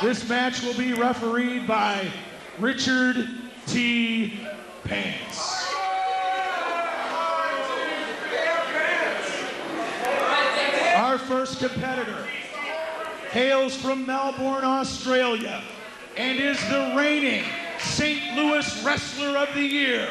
This match will be refereed by Richard T. Pants. Our first competitor hails from Melbourne, Australia, and is the reigning St. Louis Wrestler of the Year.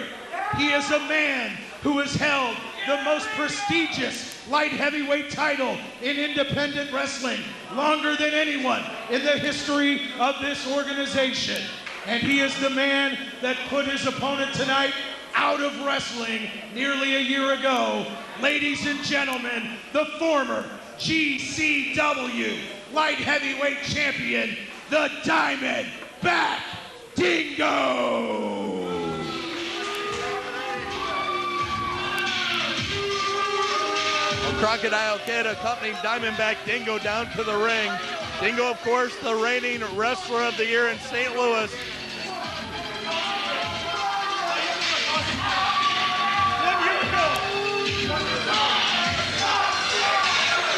He is a man who has held the most prestigious light heavyweight title in independent wrestling longer than anyone in the history of this organization. And he is the man that put his opponent tonight out of wrestling nearly a year ago. Ladies and gentlemen, the former GCW light heavyweight champion, the Diamondback Dingo. Crocodile Kid accompanying Diamondback Dingo down to the ring. Dingo, of course, the reigning Wrestler of the Year in St. Louis.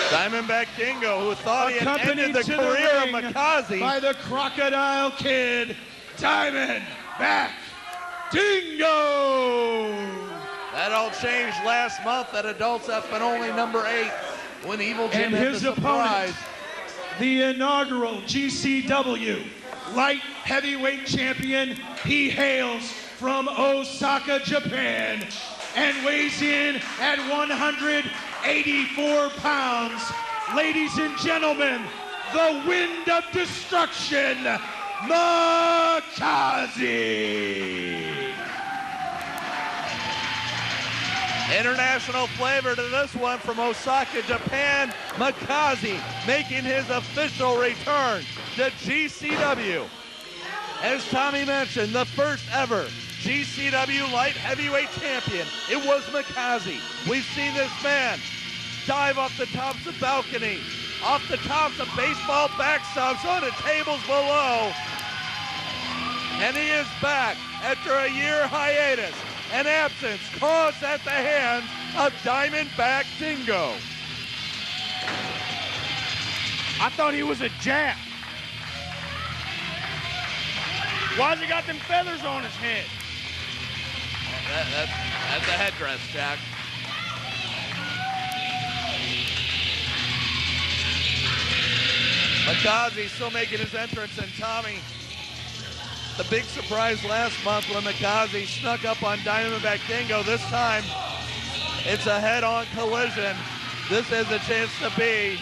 Diamondback Dingo, who thought he had ended the career of Makaze. By the Crocodile Kid, Diamondback Dingo. That all changed last month at Adults FN only number 8 when Evil Jim and hit his the surprise. Opponent, the inaugural GCW light heavyweight champion. He hails from Osaka, Japan, and weighs in at 184 pounds. Ladies and gentlemen, the Wind of Destruction, Makaze. International flavor to this one from Osaka, Japan. Makaze making his official return to GCW. As Tommy mentioned, the first ever GCW light heavyweight champion. It was Makaze. We've seen this man dive off the tops of balconies, off the tops of baseball backstops, onto tables below. And he is back after a year hiatus and absence caused at the hands of Diamondback Dingo. I thought he was a Jap. Why's he got them feathers on his head? That's a headdress, Jack. Makaze still making his entrance, and Tommy, the big surprise last month when Makaze snuck up on Diamondback Dingo. This time, it's a head-on collision. This is a chance to be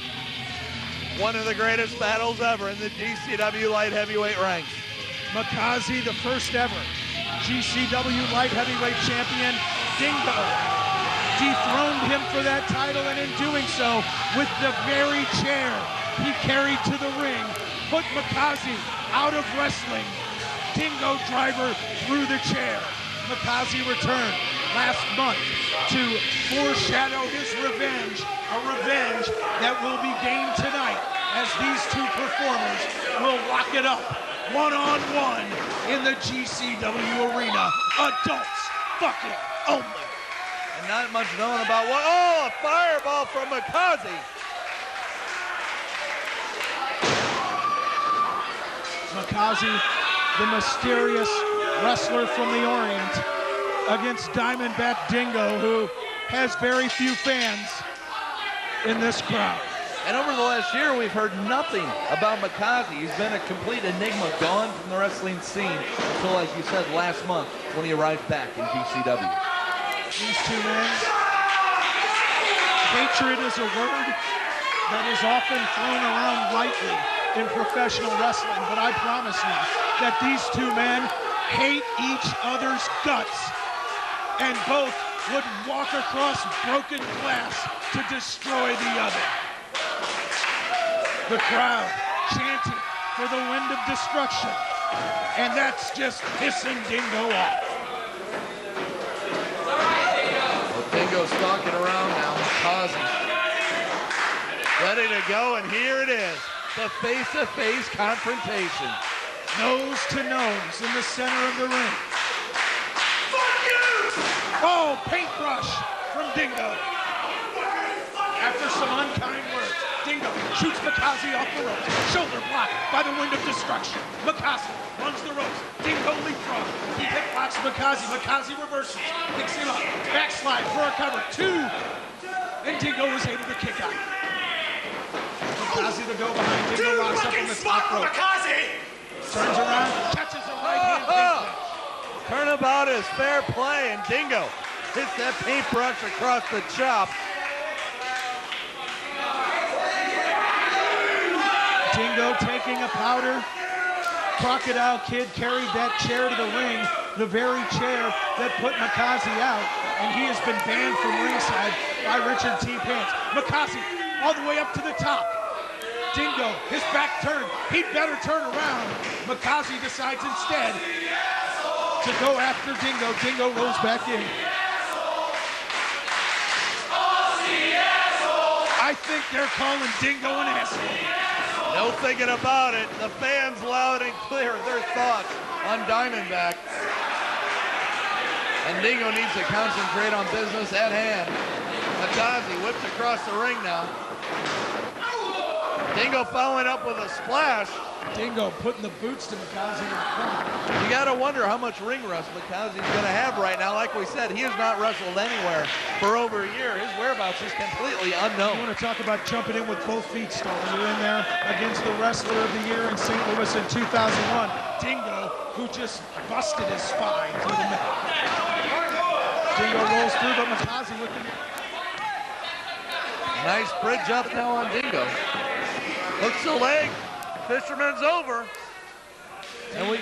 one of the greatest battles ever in the GCW light heavyweight ranks. Makaze, the first ever GCW light heavyweight champion. Dingo dethroned him for that title, and in doing so, with the very chair he carried to the ring, put Makaze out of wrestling. Dingo driver through the chair. Makaze returned last month to foreshadow his revenge, a revenge that will be gained tonight as these two performers will lock it up one-on-one in the GCW arena. Adults fucking only. And not much known about what, oh, a fireball from Makaze. Makaze, the mysterious wrestler from the Orient, against Diamondback Dingo, who has very few fans in this crowd. And over the last year, we've heard nothing about Makaze. He's been a complete enigma, gone from the wrestling scene until, like you said, last month when he arrived back in GCW. These two men, hatred is a word that is often thrown around lightly in professional wrestling, but I promise you that these two men hate each other's guts, and both would walk across broken glass to destroy the other. The crowd chanting for the Wind of Destruction, and that's just pissing Dingo off. Well, Dingo's stalking around now. Makaze ready to go, and here it is. The face-to-face confrontation. Nose to nose in the center of the ring. Fuck you! Oh, paintbrush from Dingo. After some unkind words. Dingo shoots Makaze off the ropes. Shoulder block by the Wind of Destruction. Makaze runs the ropes. Dingo leapfrog. He hip blocks Makaze. Makaze reverses. Picks him up. Backslide for a cover. 2. And Dingo was able to kick out. Makaze to go behind. Dingo locks up on the top rope. Turns around. Catches a right hand. Turnabout is fair play, and Dingo hits that paintbrush across the chop. Dingo taking a powder. Crocodile Kid carried that chair to the ring, the very chair that put Makaze out, and he has been banned from ringside by Richard T. Pants. Makaze all the way up to the top. Dingo, his back turned. He'd better turn around. Makaze decides instead to go after Dingo. Dingo rolls back in. I think they're calling Dingo an asshole. No thinking about it. The fans loud and clear their thoughts on Diamondback. And Dingo needs to concentrate on business at hand. Makaze whips across the ring now. Dingo following up with a splash. Dingo putting the boots to Makaze in the front. You gotta wonder how much ring rust Makaze's gonna have right now. Like we said, he has not wrestled anywhere for over a year. His whereabouts is completely unknown. You want to talk about jumping in with both feet, Stone. You're in there against the Wrestler of the Year in St. Louis in 2001. Dingo, who just busted his spine through the middle. Dingo rolls through, but Makaze looking. Nice bridge up now on Dingo. Hooks the leg. Fisherman's over. And we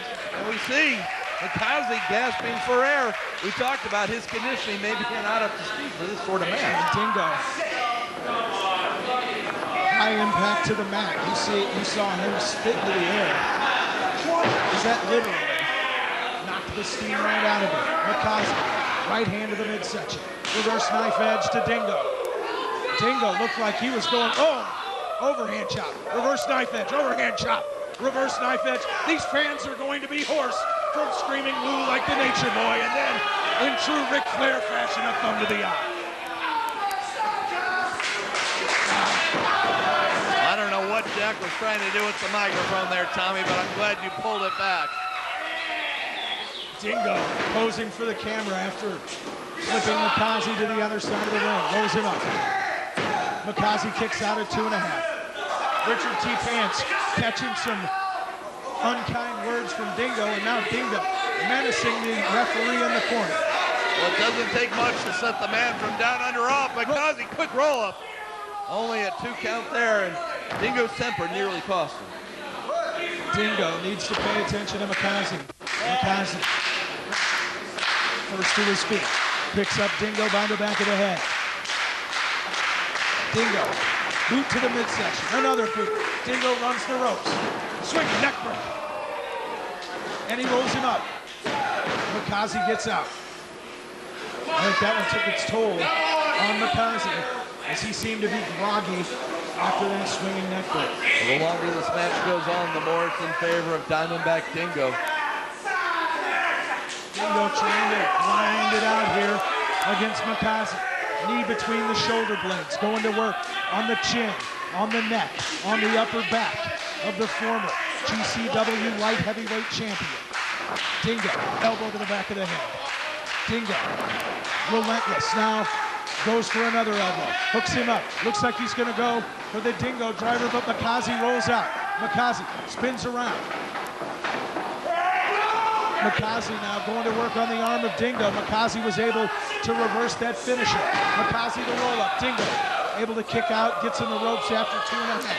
see Makaze gasping for air. We talked about his conditioning maybe not up to speed for this sort of match. Dingo. High impact to the mat. You saw him spit into the air. Is that literally? Knocked the steam right out of it. Makaze, right hand to the midsection. Reverse knife edge to Dingo. Dingo looked like he was going, overhand chop, reverse knife edge, overhand chop, reverse knife edge. These fans are going to be hoarse from screaming woo like the Nature Boy, and then in true Ric Flair fashion, a thumb to the eye. I don't know what Jack was trying to do with the microphone there, Tommy, but I'm glad you pulled it back. Dingo posing for the camera after flipping Makaze to the other side of the ring, rolls him up. Makaze kicks out at 2.5. Richard T. Pants catching some unkind words from Dingo, and now Dingo menacing the referee in the corner. Well, it doesn't take much to set the man from down under off. Makaze, quick roll up. Only a 2 count there, and Dingo's temper nearly cost him. Dingo needs to pay attention to Makaze. Makaze, first to his feet, picks up Dingo by the back of the head. Dingo, boot to the midsection, another boot. Dingo runs the ropes, swinging neck break. And he rolls him up. Makaze gets out. I think that one took its toll on Makaze as he seemed to be groggy after that swinging neck break. The longer this match goes on, the more it's in favor of Diamondback Dingo. Dingo trying to grind it out here against Makaze. Knee between the shoulder blades, going to work on the chin, on the neck, on the upper back of the former GCW light heavyweight champion. Dingo, elbow to the back of the head. Dingo, relentless, now goes for another elbow, hooks him up. Looks like he's gonna go for the Dingo driver, but Makaze rolls out. Makaze spins around. Makaze now going to work on the arm of Dingo. Makaze was able to reverse that finisher. Makaze the roll up. Dingo able to kick out, gets in the ropes after 2.5.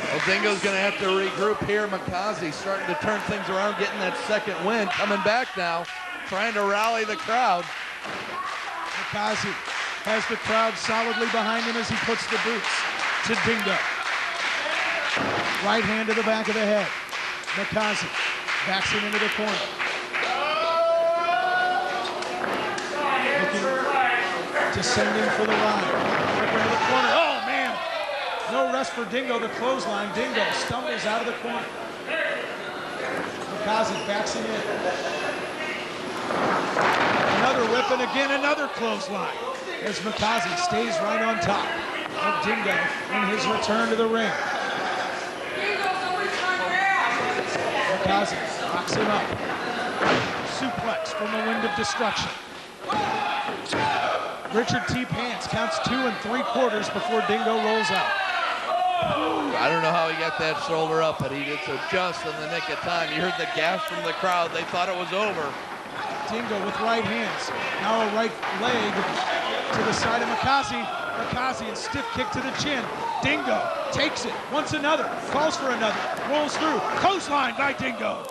Well, Dingo's gonna have to regroup here. Makaze starting to turn things around, getting that second win. Coming back now, trying to rally the crowd. Makaze has the crowd solidly behind him as he puts the boots to Dingo. Right hand to the back of the head. Makaze backs him into the corner. Looking to send him for the ride. Rip into the corner. Oh, man. No rest for Dingo. The clothesline. Dingo stumbles out of the corner. Makaze backs him in. Another whip, and again another clothesline as Makaze stays right on top. of Dingo in his return to the ring. Makaze locks him up. Suplex from the Wind of Destruction. Richard T. Pants counts 2 3/4 before Dingo rolls out. I don't know how he got that shoulder up, but he did so just in the nick of time. You heard the gasp from the crowd. They thought it was over. Dingo with right hands. Now a right leg to the side of Makaze. Makaze and stiff kick to the chin. Dingo takes it, wants another, calls for another, rolls through. Clothesline by Dingo.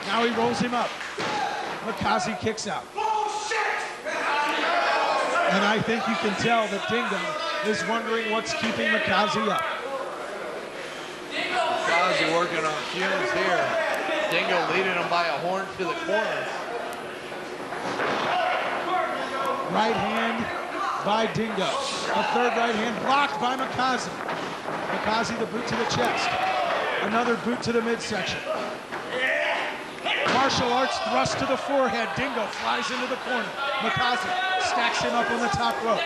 Now he rolls him up. Makaze kicks out. And I think you can tell that Dingo is wondering what's keeping Makaze up. Makaze working on fumes here. Dingo leading him by a horn to the corner. Right hand by Dingo. A third right hand blocked by Makaze. Makaze the boot to the chest. Another boot to the midsection. Martial arts thrust to the forehead. Dingo flies into the corner. Makaze stacks him up on the top rope.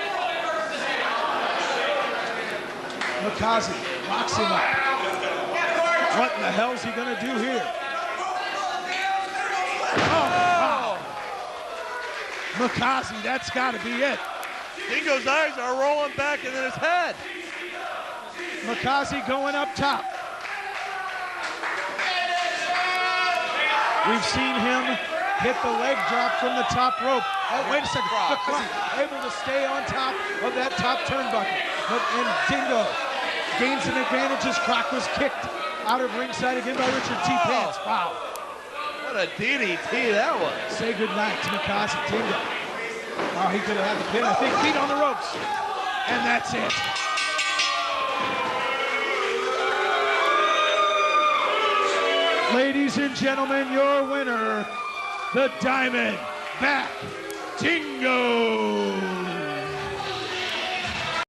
Makaze locks him up. What in the hell's he gonna do here? Oh, wow. Makaze, that's gotta be it. Dingo's eyes are rolling back and then his head. Makaze going up top. We've seen him hit the leg drop from the top rope. Oh, wait a second. Makaze able to stay on top of that top turnbuckle. And Dingo gains an advantage as Croc was kicked out of ringside again by Richard T. Pants. Wow. What a DDT that was. Say goodnight to Makaze. Dingo. Oh, he could have had the pin. I think feet on the ropes. And that's it. Ladies and gentlemen, your winner, the Diamond Back Dingo.